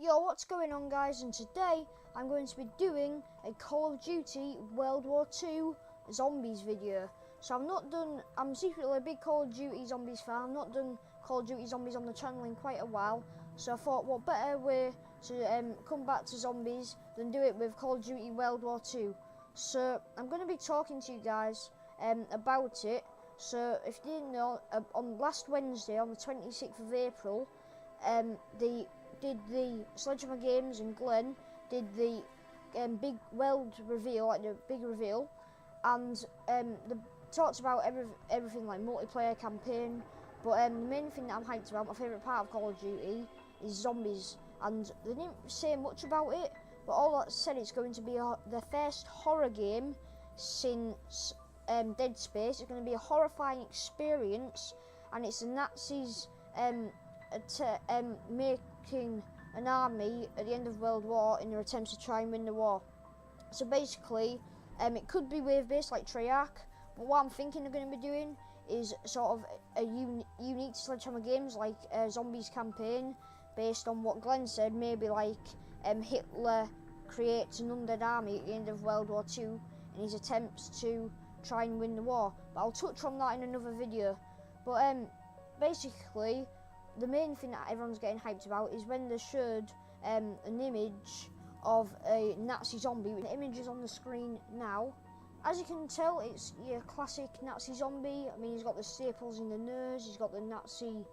Yo, what's going on guys, and today I'm going to be doing a Call of Duty WW2 Zombies video. So I'm secretly a big Call of Duty Zombies fan. I've not done Call of Duty Zombies on the channel in quite a while, so I thought what better way to come back to zombies than do it with Call of Duty WW2. So I'm going to be talking to you guys about it. So if you didn't know, on last Wednesday, on the 26th of April, the Sledgehammer Games and Glenn did the big world reveal, like the big reveal, and they talked about everything like multiplayer, campaign, but the main thing that I'm hyped about, my favourite part of Call of Duty, is zombies, and they didn't say much about it, but all that said, it's going to be the first horror game since Dead Space. It's going to be a horrifying experience, and it's the Nazis making an army at the end of World War in their attempts to try and win the war. So basically, it could be wave-based like Treyarch, but what I'm thinking they're going to be doing is sort of a unique to Sledgehammer Games, like a Zombies campaign, based on what Glenn said, maybe like Hitler creates an undead army at the end of World War II in his attempts to try and win the war. But I'll touch on that in another video. But basically, the main thing that everyone's getting hyped about is when they showed an image of a Nazi zombie. The image is on the screen now. As you can tell, it's your classic Nazi zombie. I mean, he's got the staples in the nose, he's got the Nazi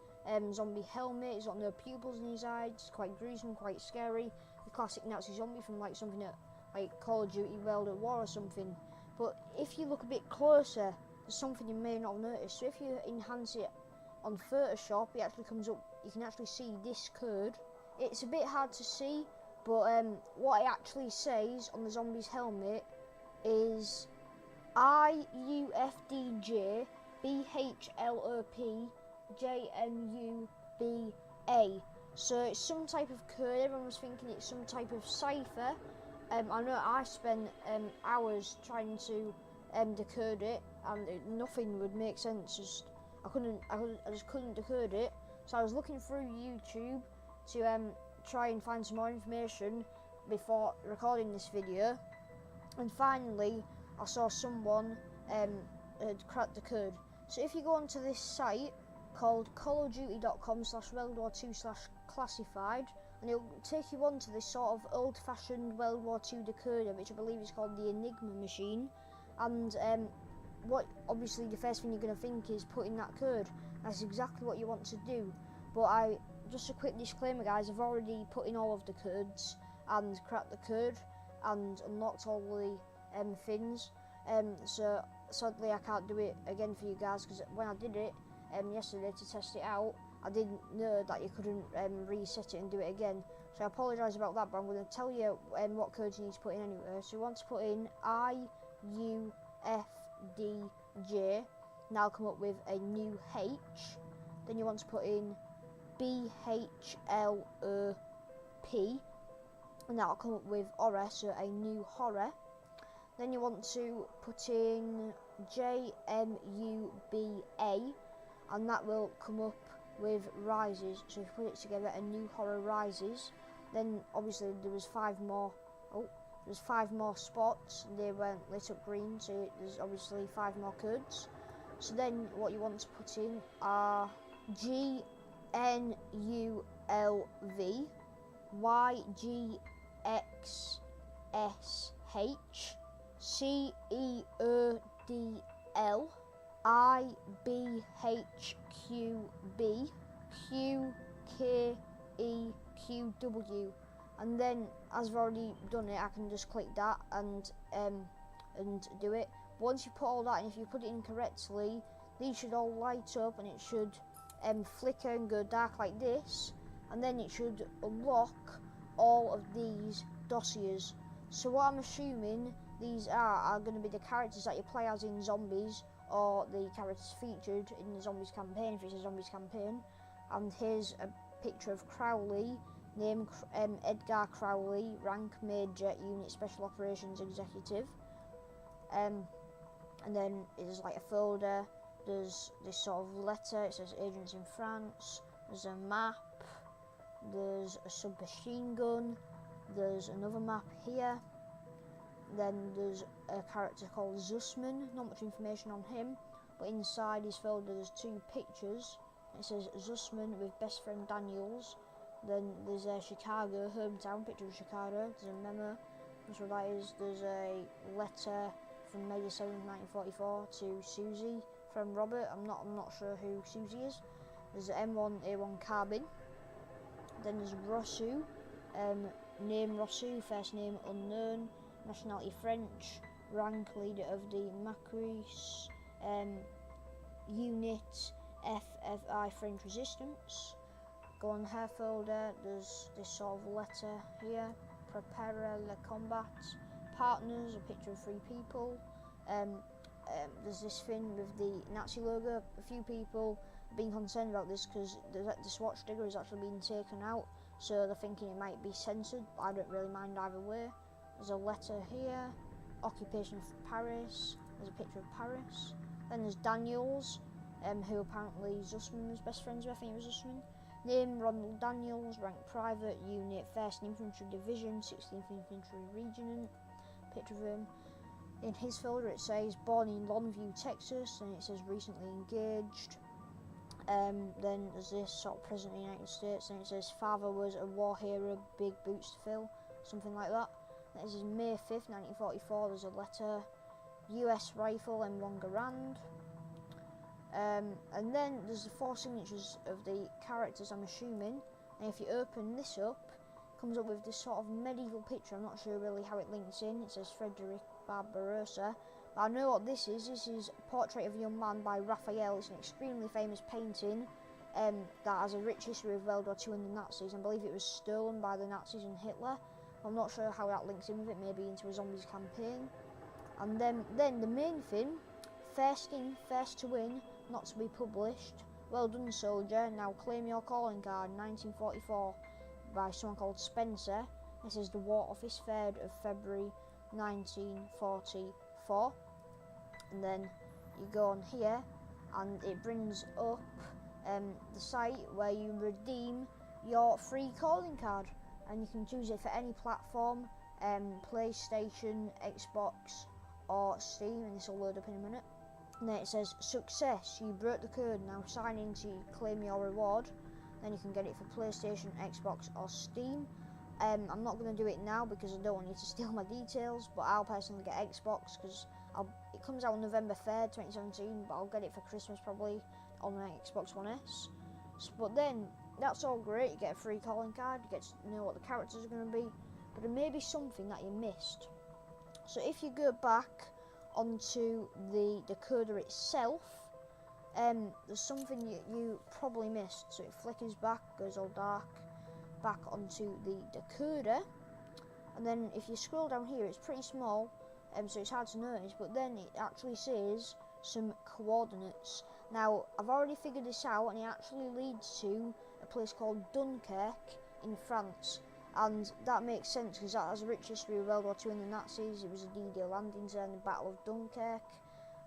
zombie helmet, he's got no pupils in his eyes, it's quite gruesome, quite scary. The classic Nazi zombie from like something that, like Call of Duty World at War or something. But if you look a bit closer, there's something you may not have noticed. So if you enhance it on Photoshop, it actually comes up, you can actually see this code. It's a bit hard to see, but what it actually says on the zombie's helmet is IUFDJ BHLOP JMUBA. So it's some type of code. Everyone was thinking it's some type of cipher. I know I spent hours trying to decode it, and nothing would make sense. I just couldn't decode it. So I was looking through YouTube to try and find some more information before recording this video, and finally I saw someone had cracked the code. So if you go onto this site called callofduty.com/WW2/classified, and it'll take you on to this sort of old-fashioned World War II decoder, which I believe is called the Enigma Machine. And what obviously the first thing you're going to think is putting that code. That's exactly what you want to do. But just a quick disclaimer, guys, I've already put in all of the codes and cracked the code and unlocked all the things. So sadly I can't do it again for you guys, because when I did it yesterday to test it out, I didn't know that you couldn't reset it and do it again. So I apologise about that, but I'm going to tell you what codes you need to put in anyway. So you want to put in IUFDJ, and that'll come up with a new H. Then you want to put in BHLOP, and that'll come up with horror, so a new horror. Then you want to put in JMUBA, and that will come up with rises. So if you put it together, a new horror rises. Then obviously there was five more spots, and they weren't lit up green, so there's obviously 5 more codes. So then what you want to put in are GNULV, YGXSH, CEODL, IBHQB, QKEQW, and then as I've already done it, I can just click that and do it. Once you put all that in, if you put it in correctly, these should all light up, and it should flicker and go dark like this, and then it should unlock all of these dossiers. So what I'm assuming these are going to be the characters that you play as in Zombies, or the characters featured in the Zombies campaign, if it's a Zombies campaign. And here's a picture of Crowley, name Edgar Crowley, rank Major, Unit Special Operations Executive. And then there's like a folder, there's this sort of letter, it says Agents in France, there's a map, there's a submachine gun, there's another map here, then there's a character called Zussman, not much information on him, but inside his folder there's two pictures. It says Zussman with best friend Daniels, then there's a Chicago, hometown, picture of Chicago, there's a memo, that's what that is, there's a letter from May 7th, 1944 to Susie from Robert. I'm not sure who Susie is. There's an M1A1 carbine. Then there's Rosu, name Rosu, first name unknown, nationality French, rank leader of the Macris unit FFI French resistance. Go on her folder, there's this sort of letter here, prepare le combat, partners, a picture of 3 people. There's this thing with the Nazi logo. A few people have been concerned about this because the swatch sticker is actually being taken out, so they're thinking it might be censored, but I don't really mind either way. There's a letter here, occupation of Paris, there's a picture of Paris. Then there's Daniels, who apparently Zussman was best friends with, I think it was Zussman. Name Ronald Daniels, rank private, unit 1st Infantry Division, 16th Infantry Regiment, picture of him. In his folder it says born in Longview, Texas, and it says recently engaged. Then there's this sort of president of the United States, and it says father was a war hero, big boots to fill, something like that. And this is May 5th, 1944, there's a letter, US rifle M1 Garand. And then there's the 4 signatures of the characters, I'm assuming, and if you open this up, it comes up with this sort of medieval picture. I'm not sure really how it links in. It says Frederick Barbarossa, but I know what this is. This is Portrait of a Young Man by Raphael. It's an extremely famous painting that has a rich history of World War II and the Nazis. I believe it was stolen by the Nazis and Hitler. I'm not sure how that links in with it, maybe into a zombies campaign. And then the main thing, first in, first to win, not to be published. Well done, soldier. Now claim your calling card. 1944 by someone called Spencer. This is the War Office, 3rd of February 1944. And then you go on here and it brings up the site where you redeem your free calling card, and you can choose it for any platform, PlayStation, Xbox or Steam, and this will load up in a minute. And then it says success, you broke the code, now sign in to claim your reward. Then you can get it for PlayStation, Xbox or Steam. I'm not going to do it now because I don't want you to steal my details, but I'll personally get Xbox because it comes out on November 3rd, 2017, but I'll get it for Christmas probably on my Xbox One S. But then, that's all great, you get a free calling card, you get to know what the characters are going to be, but there may be something that you missed. So if you go back onto the decoder itself, there's something you probably missed. So it flickers back, goes all dark, back onto the decoder, and then if you scroll down here, it's pretty small, so it's hard to notice, but then it actually says some coordinates. Now I've already figured this out, and it actually leads to a place called Dunkirk in France, and that makes sense because that has a rich history of World War II and the Nazis. It was a D-Day landing zone, the Battle of Dunkirk,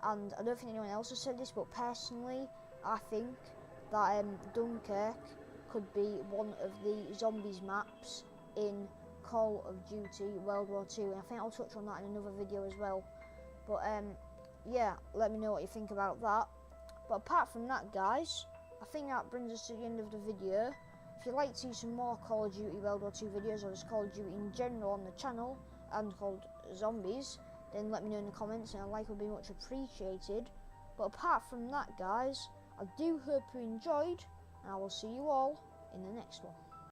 and I don't think anyone else has said this, but personally I think that Dunkirk could be one of the zombies maps in Call of Duty World War II, and I think I'll touch on that in another video as well. But yeah, let me know what you think about that. But apart from that, guys, I think that brings us to the end of the video. If you'd like to see some more Call of Duty World War II videos, or just Call of Duty in general on the channel, and called Zombies, then let me know in the comments, and a like would be much appreciated. But apart from that, guys, I do hope you enjoyed, and I will see you all in the next one.